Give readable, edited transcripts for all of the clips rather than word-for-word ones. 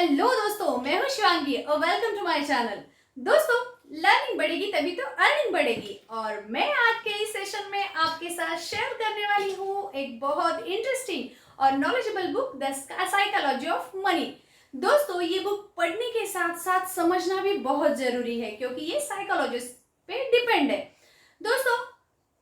Hello दोस्तों, मैं हूं शिवांगी और वेलकम टू माय चैनल। दोस्तों, लर्निंग बढ़ेगी तभी तो अर्निंग बढ़ेगी और मैं आज के इस सेशन में आपके साथ शेयर करने वाली हूं एक बहुत इंटरेस्टिंग और knowledgeable book, the psychology of money. दोस्तों, ये बुक पढ़ने के साथ साथ समझना भी बहुत जरूरी है क्योंकि ये साइकोलॉजिस्ट पे डिपेंड है। दोस्तों,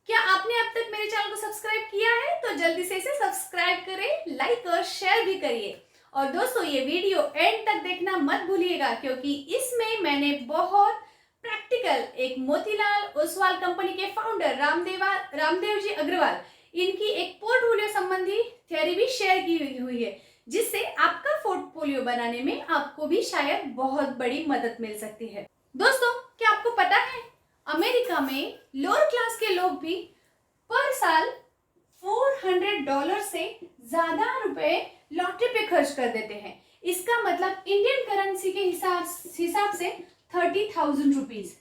क्या आपने अब तक मेरे चैनल को सब्सक्राइब किया है तो जल्दी से इसे सब्सक्राइब करें, लाइक और शेयर भी करिए। और दोस्तों, ये वीडियो एंड तक देखना मत भूलिएगा क्योंकि इसमें मैंने बहुत प्रैक्टिकल एक मोतीलाल ओसवाल कंपनी के फाउंडर रामदेव जी अग्रवाल, इनकी एक पोर्टफोलियो संबंधी थ्योरी भी शेयर की हुई है जिससे आपका पोर्टफोलियो बनाने में आपको भी शायद बहुत बड़ी मदद मिल सकती है। दोस्तों, क्या आपको पता है अमेरिका में लोअर क्लास के लोग भी पर साल $400 से ज्यादा रुपए लॉटरी पे खर्च कर देते हैं। इसका मतलब इंडियन करेंसी के हिसाब से 30,000 रुपीज।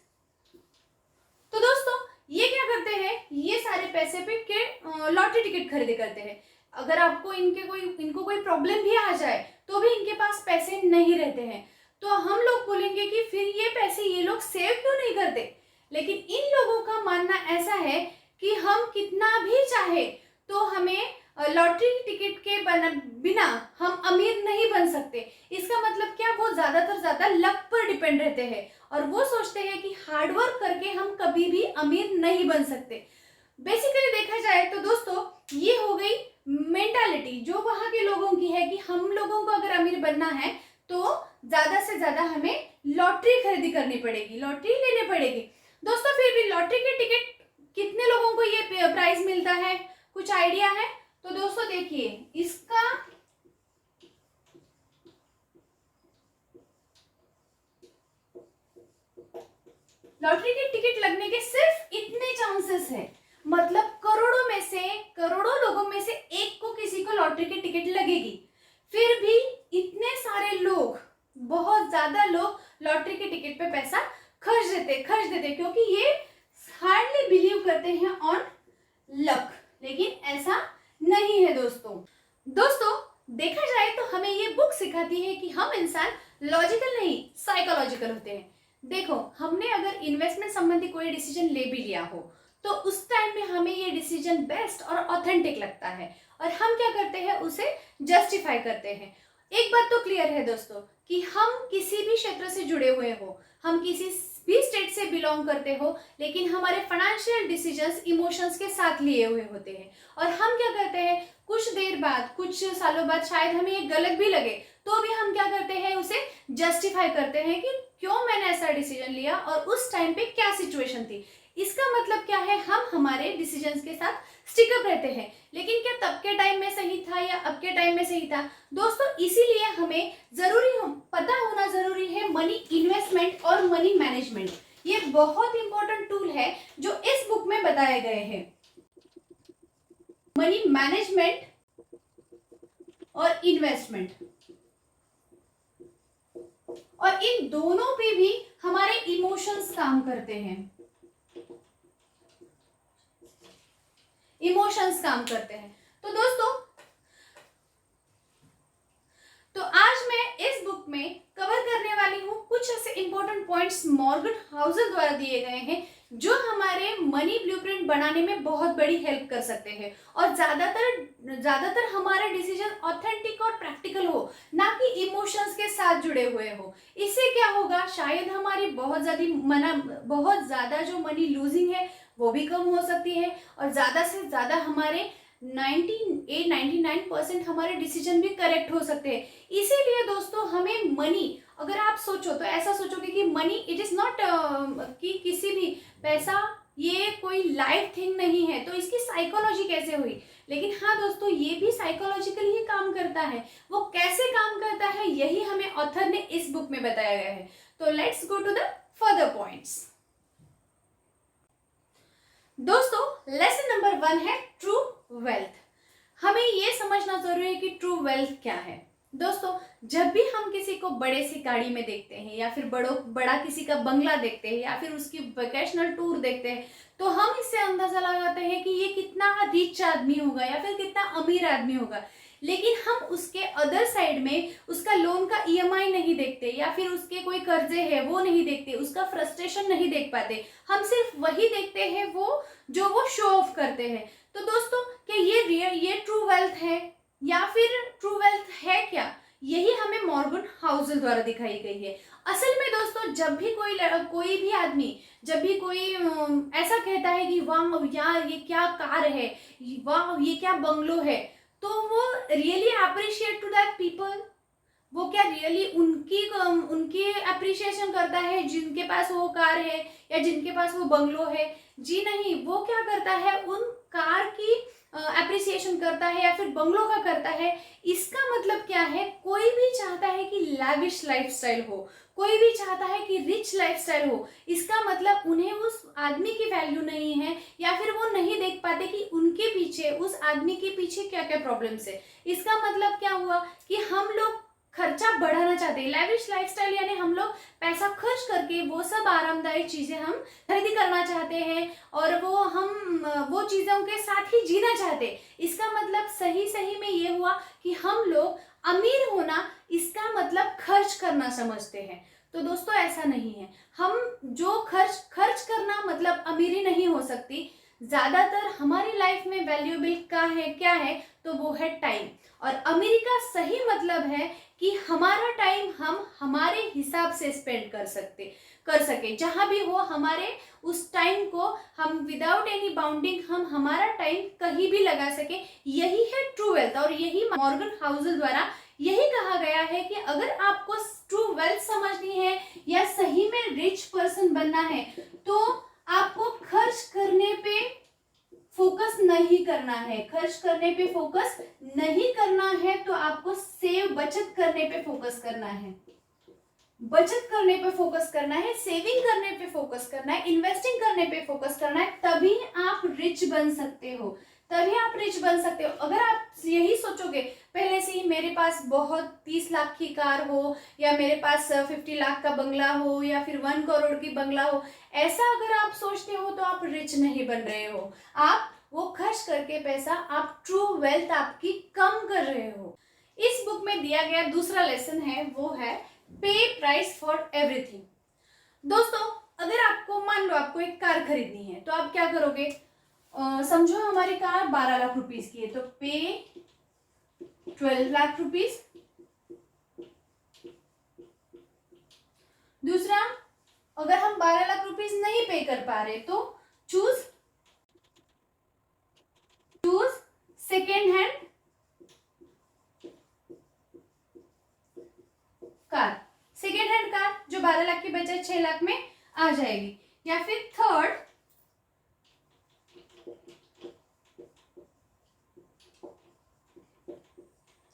तो दोस्तों, ये क्या करते हैं, ये सारे पैसे पे के लॉटरी टिकट खरीदे करते हैं। अगर आपको इनको कोई प्रॉब्लम भी आ जाए तो भी इनके पास पैसे नहीं रहते हैं। तो हम लोग बोलेंगे कि फिर ये पैसे ये लोग सेव क्यों नहीं करते, लेकिन इन लोगों का मानना ऐसा है कि हम कितना भी चाहे तो हमें लॉटरी टिकट के बिना हम अमीर नहीं बन सकते। इसका मतलब क्या, वो ज्यादा लक पर डिपेंड रहते हैं और वो सोचते हैं कि हार्डवर्क करके हम कभी भी अमीर नहीं बन सकते। बेसिकली देखा जाए तो दोस्तों, ये हो गई मेंटालिटी जो वहां के लोगों की है कि हम लोगों को अगर अमीर बनना है तो ज्यादा से ज्यादा हमें लॉटरी खरीदी करनी पड़ेगी, लॉटरी लेने पड़ेगी। दोस्तों, फिर भी लॉटरी के टिकट कितने लोगों को ये प्राइस मिलता है, कुछ आइडिया है? तो दोस्तों देखिए, इसका लॉटरी के टिकट लगने के सिर्फ इतने चांसेस है, मतलब करोड़ों लोगों में से एक को किसी को लॉटरी की टिकट लगेगी। फिर भी इतने सारे लोग, बहुत ज्यादा लोग लॉटरी के टिकट पे पैसा खर्च देते क्योंकि ये हार्डली बिलीव करते हैं ऑन लक, लेकिन ऐसा नहीं है। दोस्तों देखा जाए तो हमें ये बुक सिखाती है कि हम इंसान लॉजिकल नहीं साइकोलॉजिकल होते हैं। देखो, हमने अगर इन्वेस्टमेंट संबंधी कोई डिसीजन ले भी लिया हो तो उस टाइम में हमें ये डिसीजन बेस्ट और ऑथेंटिक लगता है और हम क्या करते हैं, उसे जस्टिफाई करते हैं। एक बात तो क्लियर है दोस्तों कि हम किसी भी क्षेत्र से जुड़े हुए हो, हम किसी भी स्टेट से बिलोंग करते हो, लेकिन हमारे फाइनेंशियल डिसीजंस इमोशंस के साथ लिए हुए होते हैं और हम क्या करते हैं, कुछ देर बाद, कुछ सालों बाद शायद हमें ये गलत भी लगे तो भी हम क्या करते हैं, उसे जस्टिफाई करते हैं कि क्यों मैंने ऐसा डिसीजन लिया और उस टाइम पे क्या सिचुएशन थी। इसका मतलब क्या है, हम हमारे डिसीजंस के साथ स्टिकअप रहते हैं। लेकिन क्या तब के टाइम में सही था या अब के टाइम में सही था? दोस्तों, इसीलिए हमें पता होना जरूरी है मनी इन्वेस्टमेंट और मनी मैनेजमेंट। ये बहुत इंपॉर्टेंट टूल है जो इस बुक में बताए गए हैं। मनी मैनेजमेंट और इन्वेस्टमेंट, और इन दोनों पे भी हमारे इमोशंस काम करते हैं, तो दोस्तों, तो आज मैं इस बुक में कवर करने वाली हूं कुछ ऐसे इंपॉर्टेंट पॉइंट्स मॉर्गन हाउसल द्वारा दिए गए हैं जो हमारे मनी ब्लूप्रिंट बनाने में बहुत बड़ी हेल्प कर सकते हैं और ज्यादातर हमारे डिसीजन ऑथेंटिक और प्रैक्टिकल हो, ना कि इमोशंस के साथ जुड़े हुए हो। इससे क्या होगा, शायद हमारी बहुत ज्यादा जो मनी लूजिंग है वो भी कम हो सकती है और ज्यादा से ज्यादा हमारे 99% हमारे डिसीजन भी करेक्ट हो सकते हैं। इसीलिए दोस्तों, हमें मनी, अगर आप सोचो तो ऐसा सोचोगे कि मनी इट इज नॉट कि किसी भी पैसा ये कोई लाइव थिंग नहीं है, तो इसकी साइकोलॉजी कैसे हुई? लेकिन हाँ दोस्तों, ये भी साइकोलॉजिकली ही काम करता है। वो कैसे काम करता है, यही हमें ऑथर ने इस बुक में बताया गया है। तो let's go to the further points. दोस्तों, लेसन नंबर 1 है ट्रू वेल्थ। हमें ये समझना जरूरी है कि ट्रू वेल्थ क्या है। दोस्तों, जब भी हम किसी को बड़े सी गाड़ी में देखते हैं या फिर बड़ा किसी का बंगला देखते हैं या फिर उसकी वेकेशनल टूर देखते हैं तो हम इससे अंदाजा लगाते हैं कि ये कितना रिच आदमी होगा या फिर कितना अमीर आदमी होगा। लेकिन हम उसके अदर साइड में उसका लो लोन का ईएमआई नहीं देखते, या फिर उसके कोई कर्जे है वो नहीं देखते, उसका फ्रस्ट्रेशन नहीं देख पाते। हम सिर्फ वही देखते हैं वो जो वो शो ऑफ करते हैं। तो दोस्तों, क्या ये ट्रू वेल्थ है या फिर ट्रू वेल्थ है क्या? यही हमें मॉर्गन हाउसल द्वारा दिखाई गई है। असल में दोस्तों, जब भी कोई भी आदमी, जब भी कोई ऐसा कहता है कि वाह यार ये क्या कार है, वाह ये क्या बंगलो है, तो वो really appreciate to that people? वो क्या रियली उनकी अप्रिशिएशन करता है जिनके पास वो कार है या जिनके पास वो बंगलो है? जी नहीं, वो क्या करता है, उन कार की अप्रिसिएशन करता है या फिर बंगलों का करता है। इसका मतलब क्या है, कोई भी चाहता है कि लैविश लाइफस्टाइल हो, कोई भी चाहता है कि रिच लाइफस्टाइल हो। इसका मतलब उन्हें उस आदमी की वैल्यू नहीं है, या फिर वो नहीं देख पाते कि उनके पीछे, उस आदमी के पीछे क्या क्या प्रॉब्लम्स है। इसका मतलब क्या हुआ कि हम लोग खर्चा बढ़ाना चाहते हैं, लैविश लाइफस्टाइल, यानी हम लोग पैसा खर्च करके वो सब आरामदायक चीजें हम खरीदी करना चाहते हैं और वो चीजों के साथ ही जीना चाहते हैं। इसका मतलब सही में ये हुआ कि हम लोग अमीर होना इसका मतलब खर्च करना समझते हैं। तो दोस्तों, ऐसा नहीं है। हम जो खर्च करना मतलब अमीरी नहीं हो सकती। ज्यादातर हमारी लाइफ में वैल्यूएबल क्या है तो वो है टाइम। और अमीरी का सही मतलब है कि हमारा टाइम हम हमारे हिसाब से स्पेंड कर सके, जहां भी हो हमारे उस टाइम को हम विदाउट एनी बाउंडिंग हम हमारा टाइम कहीं भी लगा सके। यही है ट्रू वेल्थ। और यही मॉर्गन हाउसल द्वारा यही कहा गया है कि अगर आपको ट्रू वेल्थ समझनी है या सही में रिच पर्सन बनना है, तो आपको खर्च करने पे फोकस नहीं करना है। खर्च करने पे फोकस नहीं करना है तो आपको बचत करने पे फोकस करना है। बचत करने पे फोकस करना है, सेविंग करने पे फोकस करना है, इन्वेस्टिंग करने पे फोकस करना है। तभी आप रिच बन सकते हो, तभी आप रिच बन सकते हो। अगर आप यही सोचोगे पहले से ही मेरे पास बहुत 30 लाख की कार हो, या मेरे पास 50 लाख का बंगला हो, या फिर 1 करोड़ की बंगला हो, ऐसा अगर आप सोचते हो तो आप रिच नहीं बन रहे हो। आप वो खर्च करके पैसा, आप ट्रू वेल्थ आपकी कम कर रहे हो। इस बुक में दिया गया दूसरा लेसन है, वो है पे प्राइस फॉर एवरीथिंग। दोस्तों, अगर आपको मान लो आपको एक कार खरीदनी है तो आप क्या करोगे? समझो हमारी कार 12 लाख रुपीस की है, तो पे 12 लाख रुपीस। दूसरा, अगर हम 12 लाख रुपीस नहीं पे कर पा रहे तो choose second hand car. Second hand car जो 12 लाख की बजाय 6 लाख में आ जाएगी। या फिर थर्ड,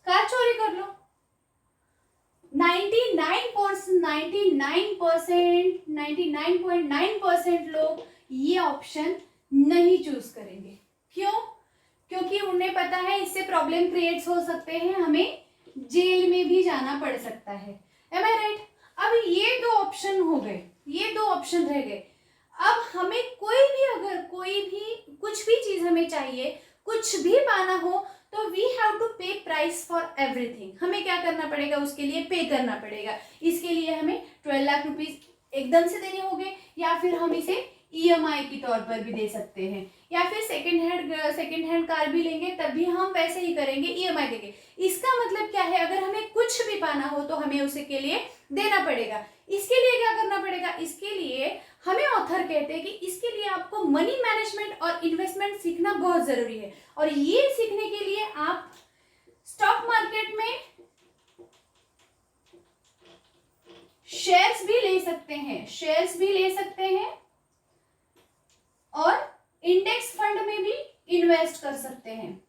कार चोरी कर लो। 99.9% लोग ये ऑप्शन नहीं चूज करेंगे। क्यों? क्योंकि उन्हें पता है इससे प्रॉब्लम क्रिएट्स हो सकते हैं, हमें जेल में भी जाना पड़ सकता है। एम आई राइट? अब ये 2 ऑप्शन हो गए, ये 2 ऑप्शन रह गए। अब हमें कोई भी कुछ भी चीज हमें चाहिए, कुछ भी पाना हो, तो वी हैव टू पे प्राइस फॉर एवरीथिंग। हमें क्या करना पड़ेगा? उसके लिए पे करना पड़ेगा। इसके लिए हमें 12 लाख रुपीस एकदम से देने होंगे, या फिर हम इसे ईएमआई के तौर पर भी दे सकते हैं, या फिर सेकेंड हैंड कार भी लेंगे तब भी हम वैसे ही करेंगे, ईएमआई देंगे। इसका मतलब क्या है? अगर हमें कुछ भी पाना हो तो हमें उसे के लिए देना पड़ेगा। इसके लिए क्या करना पड़ेगा? इसके लिए हमें ऑथर कहते हैं कि इसके लिए आपको मनी मैनेजमेंट और इन्वेस्टमेंट सीखना बहुत जरूरी है। और ये सीखने के लिए आप स्टॉक मार्केट में शेयर्स भी ले सकते हैं और इंडेक्स फंड में भी इन्वेस्ट कर सकते हैं।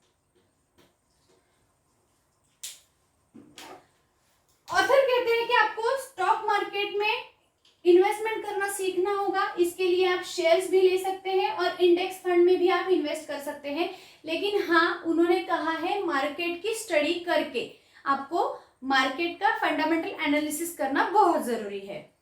ऑथर कहते हैं कि आपको स्टॉक मार्केट में इन्वेस्टमेंट करना सीखना होगा। इसके लिए आप शेयर्स भी ले सकते हैं और इंडेक्स फंड में भी आप इन्वेस्ट कर सकते हैं। लेकिन हाँ, उन्होंने कहा है मार्केट की स्टडी करके, आपको मार्केट का फंडामेंटल एनालिसिस करना बहुत जरूरी है।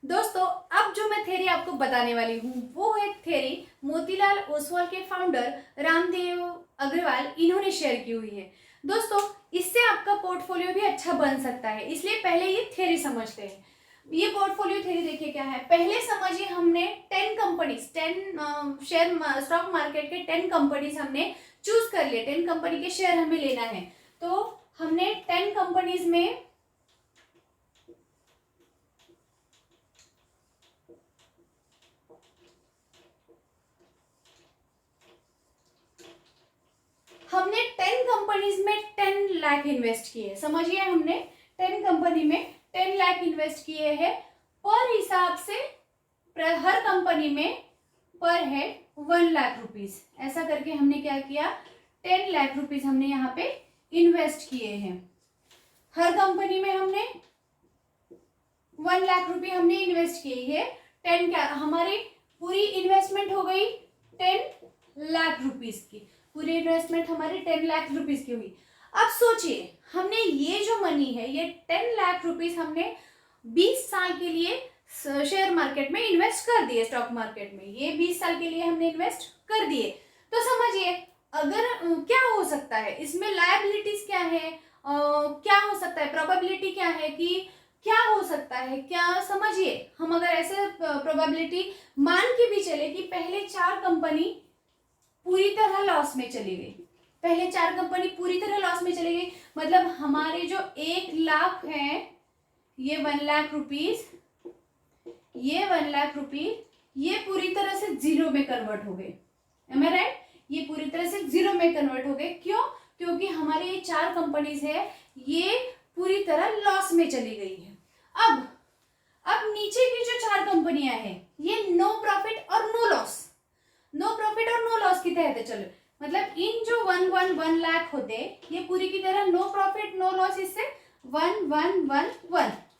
दोस्तों, अब जो मैं थ्योरी आपको बताने वाली हूँ वो है थ्योरी मोतीलाल ओसवाल के फाउंडर रामदेव अग्रवाल इन्होंने शेयर की हुई है। दोस्तों इससे आपका पोर्टफोलियो भी अच्छा बन सकता है, इसलिए पहले ये थ्योरी समझते हैं। ये पोर्टफोलियो थ्योरी देखिए क्या है। पहले समझिए हमने 10 कंपनीज, 10 शेयर स्टॉक मार्केट के 10 कंपनीज हमने चूज कर लिए, 10 कंपनी के शेयर हमें लेना है। तो हमने 10 कंपनीज में हमने 10 कंपनीज में 10 लाख इन्वेस्ट किए। समझिए हमने 10 कंपनी में 10 लाख इन्वेस्ट किए हैं। पर हिसाब से हर कंपनी में पर है 1 लाख रुपीस। ऐसा करके हमने क्या किया, 10 लाख रुपीस हमने यहाँ पे इन्वेस्ट किए हैं। हर कंपनी में हमने 1 लाख रुपए हमने इन्वेस्ट किए है। 10 क्या हमारी पूरी इन्वेस्टमेंट हो गई 10 लाख रुपीस की। पूरी इन्वेस्टमेंट हमारी 10 लाख रुपीस की हुई। अब सोचिए हमने ये जो मनी है, ये 10 लाख रुपीस हमने 20 साल के लिए शेयर मार्केट में इन्वेस्ट कर दिए, स्टॉक मार्केट में ये 20 साल के लिए हमने इन्वेस्ट कर दिए। तो समझिए अगर क्या हो सकता है इसमें, लायबिलिटीज क्या है, क्या हो सकता है, प्रोबेबिलिटी क्या है कि क्या हो सकता है, क्या समझिए हम अगर ऐसे प्रोबेबिलिटी मान के भी चले कि पहले 4 कंपनी पूरी तरह लॉस में चली गई, पहले 4 कंपनी पूरी तरह लॉस में चली गई, मतलब हमारे जो 1 लाख है ये 1 लाख रुपीस, ये 1 लाख रुपीस ये पूरी तरह से जीरो में कन्वर्ट हो गए। एम आई राइट? ये पूरी तरह से जीरो में कन्वर्ट हो गए। क्यों? क्योंकि हमारे ये 4 कंपनीज है ये पूरी तरह लॉस में चली गई है। अब नीचे की जो 4 कंपनियां हैं ये नो प्रॉफिट और नो लॉस, नो प्रॉफिट और नो लॉस की तहत है। चलो मतलब इन जो 1 लाख होते ये पूरी की तरह नो प्रॉफिट नो लॉस, इससे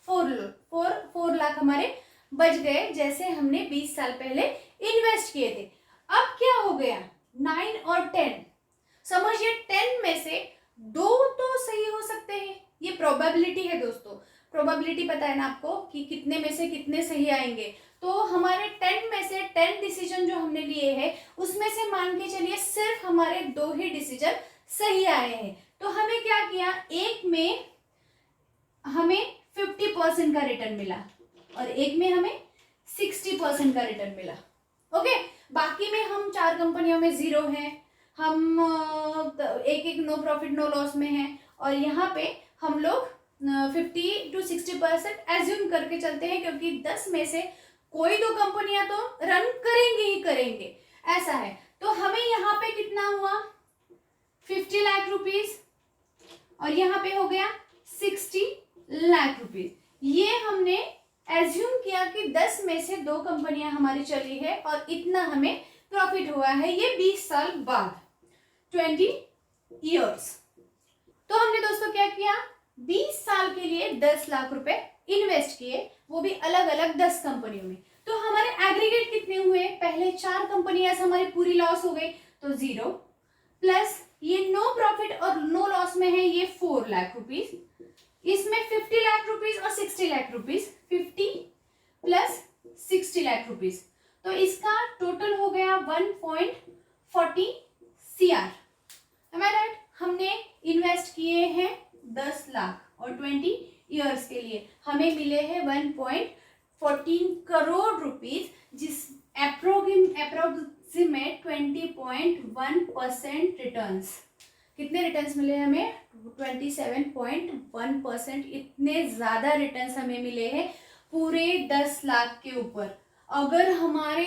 4 लाख हमारे बच गए, जैसे हमने 20 साल पहले इन्वेस्ट किए थे। अब क्या हो गया 9 और 10, समझिए 10 में से 2 तो सही हो सकते हैं, ये प्रोबेबिलिटी है दोस्तों। प्रोबेबिलिटी पता है ना आपको कि कितने में से कितने सही आएंगे। तो हमारे 10 में से 10 डिसीजन जो हमने लिए हैं उसमें से मान के चलिए सिर्फ हमारे 2 ही डिसीजन सही आए हैं। तो हमें क्या किया, एक में हमें 50% का रिटर्न मिला और एक में हमें 60% का रिटर्न मिला। ओके, बाकी में हम 4 कंपनियों में जीरो हैं, हम एक नो प्रॉफिट नो लॉस में हैं, और यहाँ पे हम लोग 50 to 60% एज्यूम करके चलते हैं, क्योंकि 10 में से कोई 2 कंपनियां तो रन करेंगे ही करेंगे, ऐसा है। तो हमें यहाँ पे कितना हुआ 50 लाख रुपीस और यहाँ पे हो गया 60 लाख रुपीस। ये हमने एज्यूम किया कि 10 में से 2 कंपनियां हमारी चली है और इतना हमें प्रॉफिट हुआ है, ये 20 साल बाद, 20 इयर्स। तो हमने दोस्तों क्या किया, 20 साल के लिए 10 लाख रुपए इन्वेस्ट किए, वो भी अलग अलग 10 कंपनियों में। तो हमारे एग्रीगेट कितने हुए, पहले 4 कंपनियां हमारी पूरी लॉस हो गई तो 0, प्लस ये नो प्रॉफिट और नो लॉस में है ये 4 लाख रुपीस, इसमें 50 लाख रुपीस और 60 lakh rupees, 50 plus 60 lakh rupees, तो इसका टोटल हो गया 1.40 CR। Am I right? हमने इन्वेस्ट किए हैं 10 लाख और 20 इयर्स के लिए हमें मिले हैं 1.14 करोड़ रुपीस, जिस अप्रोक्सीमेट 20.1% रिटर्न्स। कितने रिटर्न्स मिले हमें, 27.1%। इतने ज़्यादा रिटर्न्स हमें मिले हैं पूरे 10 लाख के ऊपर। अगर हमारे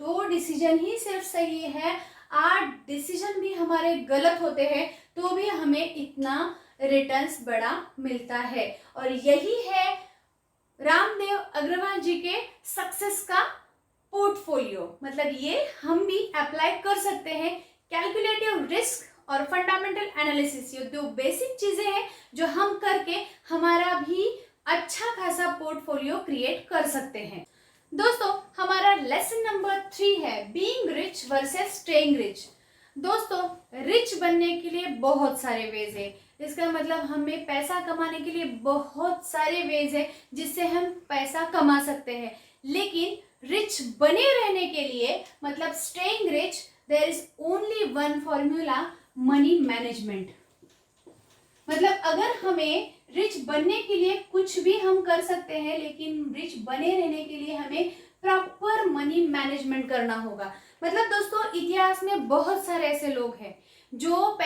2 डिसीजन ही सिर्फ सही है, 8 डिसीजन भी हमारे गलत होते हैं, तो भी हमें इतना रिटर्न्स बड़ा मिलता है। और यही है रामदेव अग्रवाल जी के सक्सेस का पोर्टफोलियो। मतलब ये हम भी अप्लाई कर सकते हैं। कैलकुलेटिव रिस्क और फंडामेंटल एनालिसिस, ये 2 बेसिक चीजें हैं जो हम करके हमारा भी अच्छा खासा पोर्टफोलियो क्रिएट कर सकते हैं। दोस्तों हमारा लेसन नंबर 3 है being rich versus staying rich. दोस्तों रिच बनने के लिए बहुत सारे वेज है, इसका मतलब हमें पैसा कमाने के लिए बहुत सारे वेज है जिससे हम पैसा कमा सकते हैं। लेकिन रिच बने रहने के लिए, मतलब staying rich, there is only one formula, money management. मतलब अगर हमें रिच बनने के लिए कुछ भी हम कर सकते हैं, लेकिन रिच बने रहने के लिए हमें प्रॉपर मनी मैनेजमेंट करना होगा। मतलब दोस्तों इतिहास में बहुत सारे ऐसे लोग हैं जो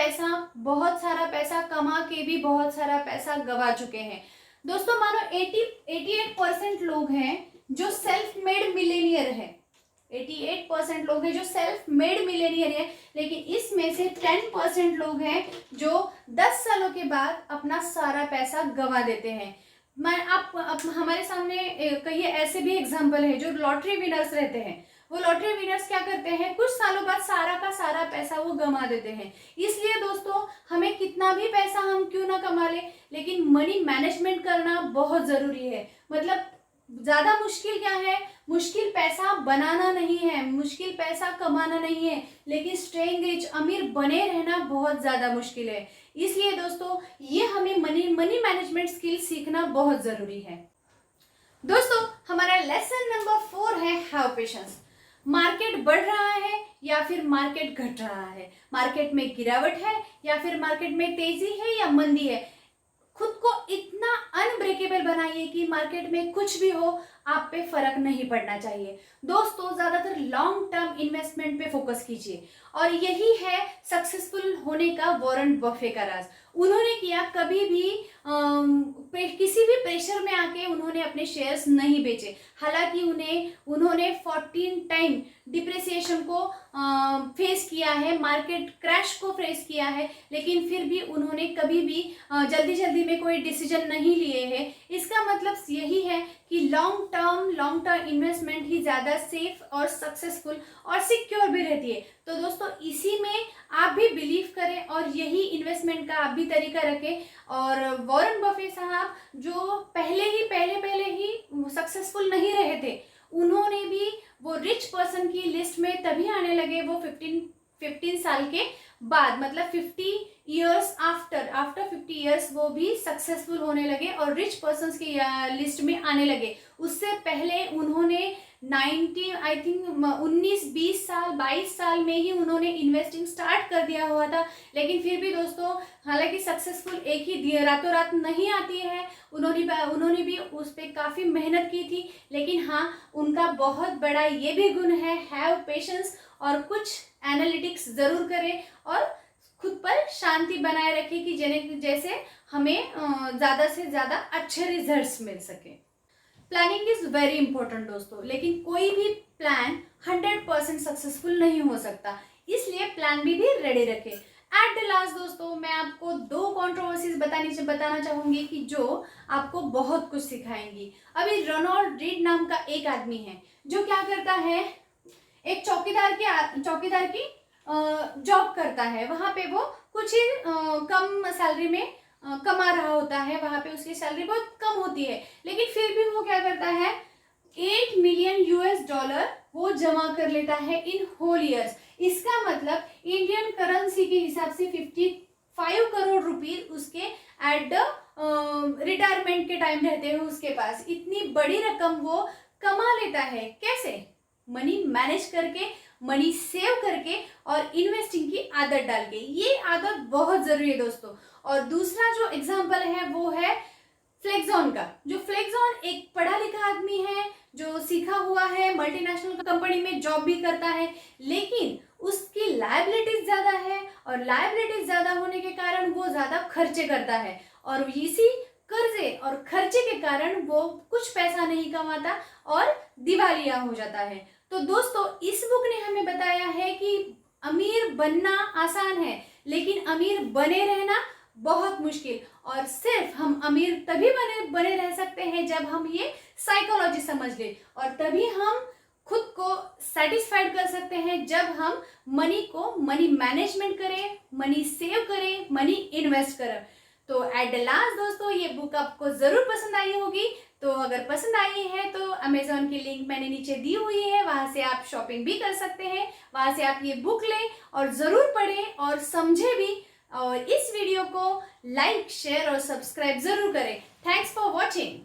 बहुत सारा पैसा कमा के भी बहुत सारा पैसा गवा चुके हैं। दोस्तों मानो 88% लोग हैं जो सेल्फ मेड मिलेनियर है। 88% लोग हैं जो सेल्फ मेड मिलेनियर है, लेकिन इसमें से 10% लोग हैं जो 10 सालों के बाद अपना सारा पैसा गंवा देते हैं। आप हमारे सामने कई ऐसे भी एग्जाम्पल है जो लॉटरी विनर्स रहते हैं। वो लॉटरी विनर्स क्या करते हैं, कुछ सालों बाद सारा का सारा पैसा वो गंवा देते हैं। इसलिए दोस्तों हमें कितना भी पैसा हम क्यों ना कमा ले, लेकिन मनी मैनेजमेंट करना बहुत जरूरी है। मतलब ज्यादा मुश्किल क्या है, मुश्किल पैसा बनाना नहीं है, मुश्किल पैसा कमाना नहीं है, लेकिन स्टेइंग रिच अमीर बने रहना बहुत ज्यादा मुश्किल है। इसलिए दोस्तों ये हमें मनी मैनेजमेंट स्किल सीखना बहुत जरूरी है। दोस्तों हमारा लेसन नंबर 4 है हैव पेशेंस। मार्केट बढ़ रहा है या फिर मार्केट घट रहा है, मार्केट में गिरावट है या फिर मार्केट में तेजी है या मंदी है, खुद को इतना अनब्रेकेबल बनाइए कि मार्केट में कुछ भी हो आप पे फर्क नहीं पड़ना चाहिए। दोस्तों ज्यादातर लॉन्ग टर्म इन्वेस्टमेंट पे फोकस कीजिए, और यही है सक्सेसफुल होने का वॉरेन बफे का राज। उन्होंने किया, कभी भी किसी भी प्रेशर में आके उन्होंने अपने शेयर्स नहीं बेचे। हालांकि उन्होंने 14 टाइम डिप्रिसिएशन को फेस किया है, मार्केट क्रैश को फेस किया है, लेकिन फिर भी उन्होंने कभी भी जल्दी में कोई डिसीजन नहीं लिए हैं। इसका मतलब यही है कि लॉन्ग टर्म इन्वेस्टमेंट ही ज़्यादा सेफ और सक्सेसफुल और सिक्योर भी रहती है। तो दोस्तों इसी में आप भी बिलीव करें और यही इन्वेस्टमेंट का आप भी तरीका रखें। और वॉरेन बफे साहब जो पहले ही सक्सेसफुल नहीं रहे थे, उन्होंने भी वो रिच पर्सन की लिस्ट में तभी आने लगे वो 15 साल के बाद, मतलब 50 ईयर्स आफ्टर 50 ईयर्स वो भी सक्सेसफुल होने लगे और रिच पर्सन्स की लिस्ट में आने लगे। उससे पहले उन्होंने 19-20 साल 22 साल में ही उन्होंने इन्वेस्टिंग स्टार्ट कर दिया हुआ था। लेकिन फिर भी दोस्तों हालांकि सक्सेसफुल एक ही रातों रात नहीं आती है, उन्होंने भी उस पर काफ़ी मेहनत की थी। लेकिन हाँ, उनका बहुत बड़ा ये भी गुण है हैव पेशेंस, और कुछ एनालिटिक्स ज़रूर करें और खुद पर शांति बनाए रखें कि जैसे हमें ज़्यादा से ज़्यादा अच्छे रिजल्ट्स मिल सके। प्लानिंग इज़ वेरी इंपॉर्टेंट दोस्तों, लेकिन कोई भी प्लान 100% सक्सेसफुल नहीं हो सकता, इसलिए प्लान भी रेडी रखें। एट द लास्ट दोस्तों मैं आपको 2 कंट्रोवर्सीज बताना चाहूँगी कि जो आपको बहुत कुछ सिखाएंगी। अभी रोनाल्ड रीड नाम का एक आदमी है जो क्या करता है, एक चौकीदार की जॉब करता है। वहाँ पे वो कुछ ही कम सैलरी में कमा रहा होता है, वहाँ पे उसकी सैलरी बहुत कम होती है, लेकिन फिर भी वो क्या करता है, $8 मिलियन वो जमा कर लेता है इन होल ईयर्स। इसका मतलब इंडियन करेंसी के हिसाब से 55 करोड़ रुपीज उसके एट द रिटायरमेंट के टाइम रहते हैं उसके पास। इतनी बड़ी रकम वो कमा लेता है कैसे? मनी मैनेज करके, मनी सेव करके और इन्वेस्टिंग की आदत डाल के। ये आदत बहुत जरूरी है दोस्तों। और दूसरा जो एग्जांपल है वो है फ्लेक्सॉन का। जो फ्लेक्सॉन एक पढ़ा लिखा आदमी है जो सीखा हुआ है, मल्टीनेशनल कंपनी में जॉब भी करता है, लेकिन उसकी लायबिलिटीज ज्यादा है और लायबिलिटीज ज्यादा होने के कारण वो ज्यादा खर्चे करता है और इसी कर्जे और खर्चे के कारण वो कुछ पैसा नहीं कमाता और दिवालिया हो जाता है। तो दोस्तों इस बुक ने हमें बताया है कि अमीर बनना आसान है, लेकिन अमीर बने रहना बहुत मुश्किल। और सिर्फ हम अमीर तभी बने रह सकते हैं जब हम ये साइकोलॉजी समझ लें, और तभी हम खुद को सेटिस्फाइड कर सकते हैं जब हम मनी मैनेजमेंट करें, मनी सेव करें, मनी इन्वेस्ट करें। तो एट द लास्ट दोस्तों ये बुक आपको जरूर पसंद आई होगी। तो अगर पसंद आई है तो अमेजोन की लिंक मैंने नीचे दी हुई है, वहां से आप शॉपिंग भी कर सकते हैं, वहां से आप ये बुक लें और जरूर पढ़ें और समझें भी। और इस वीडियो को लाइक, शेयर और सब्सक्राइब जरूर करें। Thanks for watching.